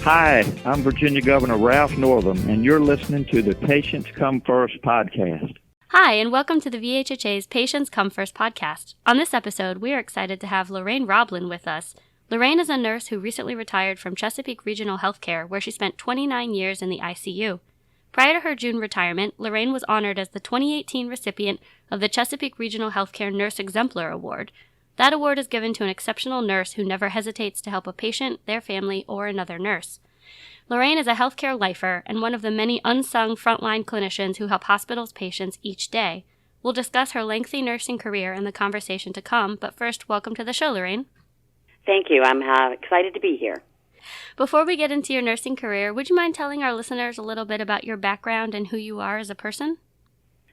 Hi, I'm Virginia Governor Ralph Northam, and you're listening to the Patients Come First podcast. Hi, and welcome to the VHHA's Patients Come First podcast. On this episode, we are excited to have Lorraine Roblin with us. Lorraine is a nurse who recently retired from Chesapeake Regional Healthcare, where she spent 29 years in the ICU. Prior to her June retirement, Lorraine was honored as the 2018 recipient of the Chesapeake Regional Healthcare Nurse Exemplar Award. That award is given to an exceptional nurse who never hesitates to help a patient, their family, or another nurse. Lorraine is a healthcare lifer and one of the many unsung frontline clinicians who help hospitals' patients each day. We'll discuss her lengthy nursing career in the conversation to come, but first, welcome to the show, Lorraine. Thank you. I'm excited to be here. Before we get into your nursing career, would you mind telling our listeners a little bit about your background and who you are as a person?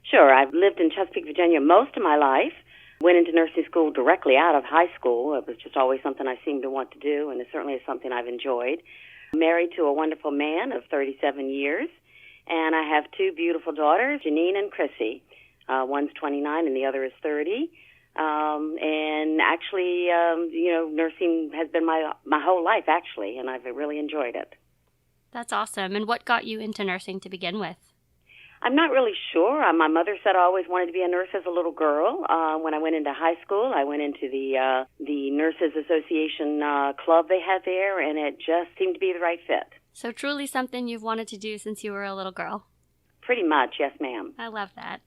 Sure. I've lived in Chesapeake, Virginia most of my life. Went into nursing school directly out of high school. It was just always something I seemed to want to do, and it certainly is something I've enjoyed. Married to a wonderful man of 37 years, and I have two beautiful daughters, Janine and Chrissy. One's 29 and the other is 30. And actually, nursing has been my whole life, actually, and I've really enjoyed it. That's awesome. And what got you into nursing to begin with? I'm not really sure. My mother said I always wanted to be a nurse as a little girl. When I went into high school, I went into the Nurses Association club they had there, and it just seemed to be the right fit. So truly something you've wanted to do since you were a little girl. Pretty much, yes, ma'am. I love that.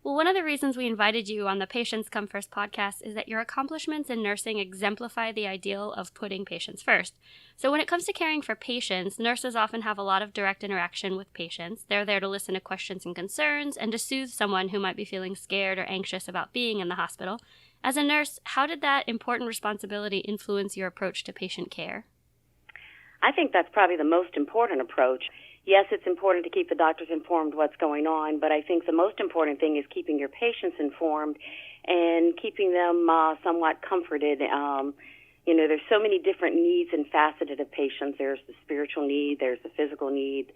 Well, one of the reasons we invited you on the Patients Come First podcast is that your accomplishments in nursing exemplify the ideal of putting patients first. So when it comes to caring for patients, nurses often have a lot of direct interaction with patients. They're there to listen to questions and concerns and to soothe someone who might be feeling scared or anxious about being in the hospital. As a nurse, how did that important responsibility influence your approach to patient care? I think that's probably the most important approach. Yes, it's important to keep the doctors informed what's going on, but I think the most important thing is keeping your patients informed and keeping them somewhat comforted. There's so many different needs and faceted of patients. There's the spiritual need, there's the physical need,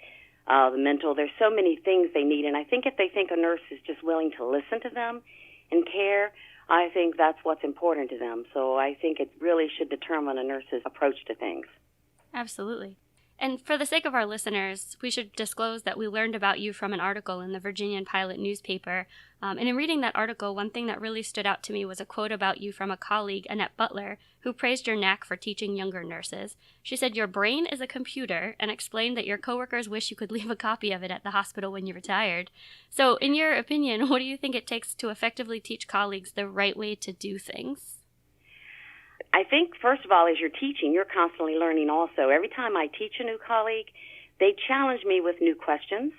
the mental. There's so many things they need, and I think if they think a nurse is just willing to listen to them and care, I think that's what's important to them. So I think it really should determine a nurse's approach to things. Absolutely. And for the sake of our listeners, we should disclose that we learned about you from an article in the Virginian Pilot newspaper. And in reading that article, one thing that really stood out to me was a quote about you from a colleague, Annette Butler, who praised your knack for teaching younger nurses. She said, "Your brain is a computer," and explained that your coworkers wish you could leave a copy of it at the hospital when you retired. So in your opinion, what do you think it takes to effectively teach colleagues the right way to do things? I think, first of all, as you're teaching, you're constantly learning also. Every time I teach a new colleague, they challenge me with new questions.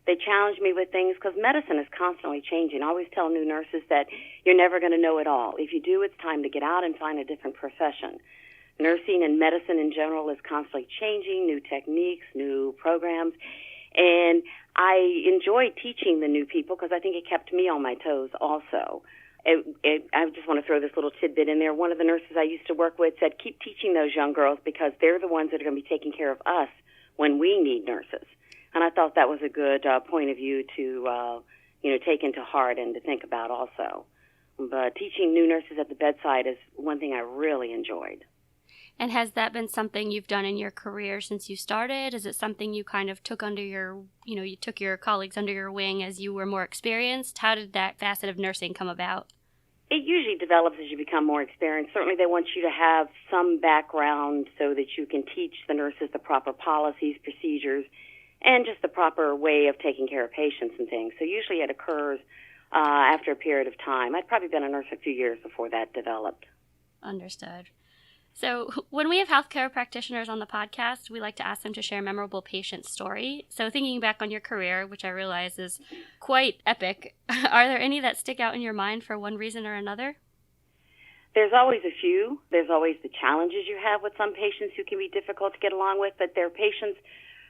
They challenge me with things because medicine is constantly changing. I always tell new nurses that you're never going to know it all. If you do, it's time to get out and find a different profession. Nursing and medicine in general is constantly changing, new techniques, new programs. And I enjoy teaching the new people because I think it kept me on my toes also. I just want to throw this little tidbit in there. One of the nurses I used to work with said, keep teaching those young girls because they're the ones that are going to be taking care of us when we need nurses. And I thought that was a good point of view to, take into heart and to think about also. But teaching new nurses at the bedside is one thing I really enjoyed. And has that been something you've done in your career since you started? Is it something you kind of took under you took your colleagues under your wing as you were more experienced? How did that facet of nursing come about? It usually develops as you become more experienced. Certainly they want you to have some background so that you can teach the nurses the proper policies, procedures, and just the proper way of taking care of patients and things. So usually it occurs after a period of time. I'd probably been a nurse a few years before that developed. Understood. So when we have healthcare practitioners on the podcast, we like to ask them to share a memorable patient story. So thinking back on your career, which I realize is quite epic, are there any that stick out in your mind for one reason or another? There's always a few. There's always the challenges you have with some patients who can be difficult to get along with, but there are patients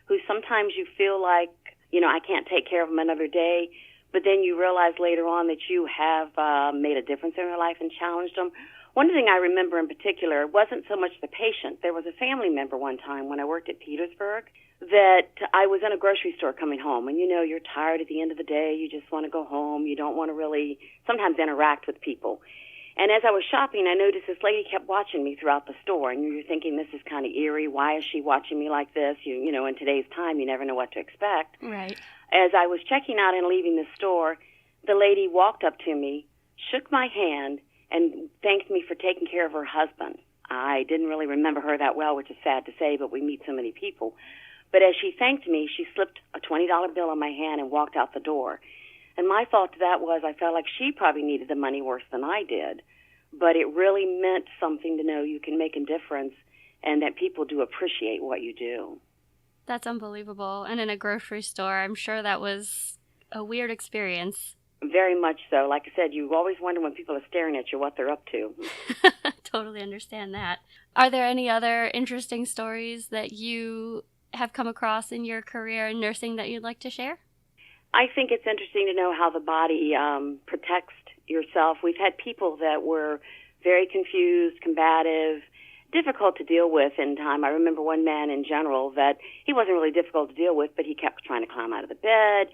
who sometimes you feel like, I can't take care of them another day, but then you realize later on that you have made a difference in their life and challenged them. One thing I remember in particular wasn't so much the patient. There was a family member one time when I worked at Petersburg that I was in a grocery store coming home. And, you're tired at the end of the day. You just want to go home. You don't want to really sometimes interact with people. And as I was shopping, I noticed this lady kept watching me throughout the store. And you're thinking, this is kind of eerie. Why is she watching me like this? You know, in today's time, you never know what to expect. Right. As I was checking out and leaving the store, the lady walked up to me, shook my hand, and thanked me for taking care of her husband. I didn't really remember her that well, which is sad to say, but we meet so many people. But as she thanked me, she slipped a $20 bill in my hand and walked out the door. And my thought to that was I felt like she probably needed the money worse than I did. But it really meant something to know you can make a difference and that people do appreciate what you do. That's unbelievable. And in a grocery store, I'm sure that was a weird experience. Very much so. Like I said, you always wonder when people are staring at you what they're up to. Totally understand that. Are there any other interesting stories that you have come across in your career in nursing that you'd like to share? I think it's interesting to know how the body protects yourself. We've had people that were very confused, combative, difficult to deal with in time. I remember one man in general that he wasn't really difficult to deal with, but he kept trying to climb out of the bed,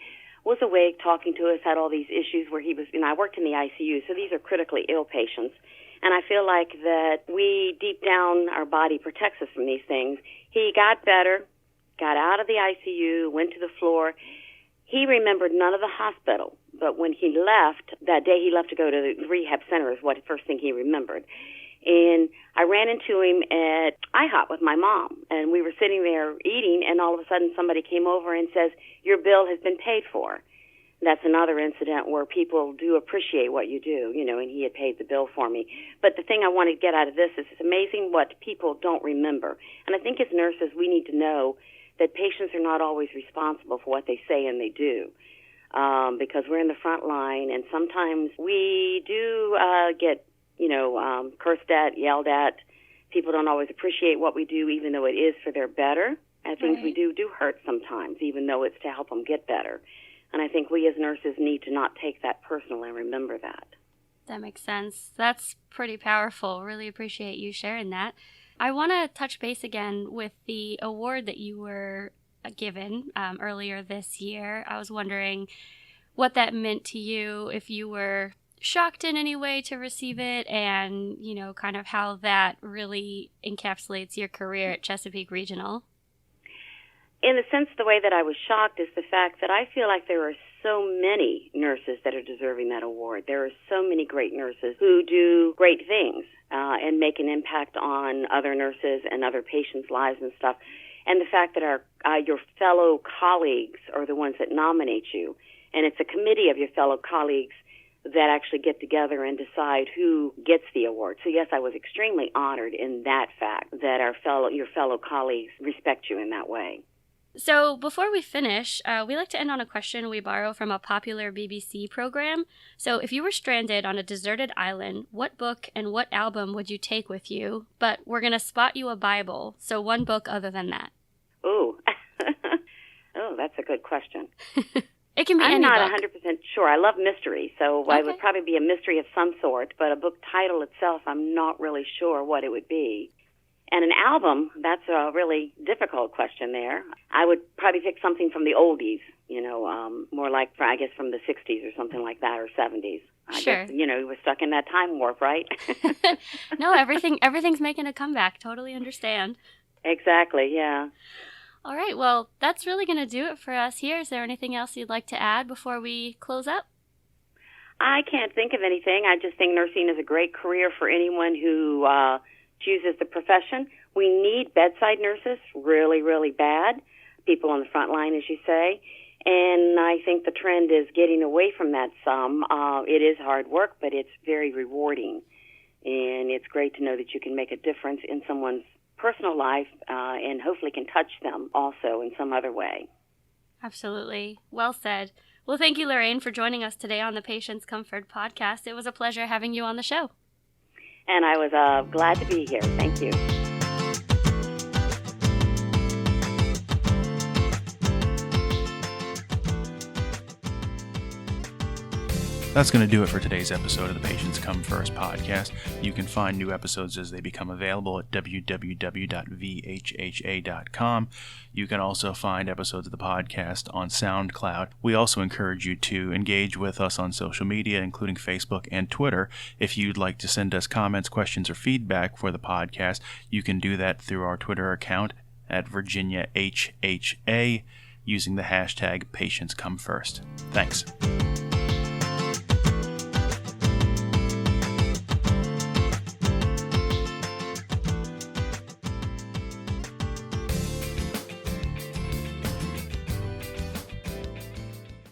was awake, talking to us, had all these issues where he was, I worked in the ICU, so these are critically ill patients. And I feel like that we, deep down, our body protects us from these things. He got better, got out of the ICU, went to the floor. He remembered none of the hospital, but when he left, that day he left to go to the rehab center is what the first thing he remembered. And I ran into him at IHOP with my mom, and we were sitting there eating, and all of a sudden somebody came over and says, your bill has been paid for. That's another incident where people do appreciate what you do, and he had paid the bill for me. But the thing I want to get out of this is it's amazing what people don't remember. And I think as nurses, we need to know that patients are not always responsible for what they say and they do, because we're in the front line, and sometimes we do get, cursed at, yelled at. People don't always appreciate what we do, even though it is for their better. And things we do hurt sometimes, even though it's to help them get better. And I think we as nurses need to not take that personal and remember that. That makes sense. That's pretty powerful. Really appreciate you sharing that. I want to touch base again with the award that you were given earlier this year. I was wondering what that meant to you, if you were shocked in any way to receive it, and, kind of how that really encapsulates your career at Chesapeake Regional. In the sense, the way that I was shocked is the fact that I feel like there are so many nurses that are deserving that award. There are so many great nurses who do great things and make an impact on other nurses and other patients' lives and stuff. And the fact that your fellow colleagues are the ones that nominate you, and it's a committee of your fellow colleagues that actually get together and decide who gets the award. So yes, I was extremely honored in that fact that your fellow colleagues respect you in that way. So before we finish, we like to end on a question we borrow from a popular BBC program. So if you were stranded on a deserted island, what book and what album would you take with you? But we're going to spot you a Bible, so one book other than that. Ooh. Oh, that's a good question. It can be any book. I'm not 100% sure. I love mystery, so it would probably be a mystery of some sort, but a book title itself, I'm not really sure what it would be. And an album, that's a really difficult question there. I would probably pick something from the oldies, more like, I guess, from the 60s or something like that, or 70s. I guess, we're stuck in that time warp, right? No, everything's making a comeback. Totally understand. Exactly, yeah. All right, well, that's really going to do it for us here. Is there anything else you'd like to add before we close up? I can't think of anything. I just think nursing is a great career for anyone who chooses the profession. We need bedside nurses really, really bad, people on the front line, as you say. And I think the trend is getting away from that some. It is hard work, but it's very rewarding. And it's great to know that you can make a difference in someone's personal life and hopefully can touch them also in some other way. Absolutely. Well said. Well, thank you, Lorraine, for joining us today on the Patients Comfort podcast. It was a pleasure having you on the show. And I was glad to be here. Thank you. That's going to do it for today's episode of the Patients Come First podcast. You can find new episodes as they become available at www.vhha.com. You can also find episodes of the podcast on SoundCloud. We also encourage you to engage with us on social media, including Facebook and Twitter. If you'd like to send us comments, questions, or feedback for the podcast, you can do that through our Twitter account at VirginiaHHA using the hashtag PatientsComeFirst. Thanks.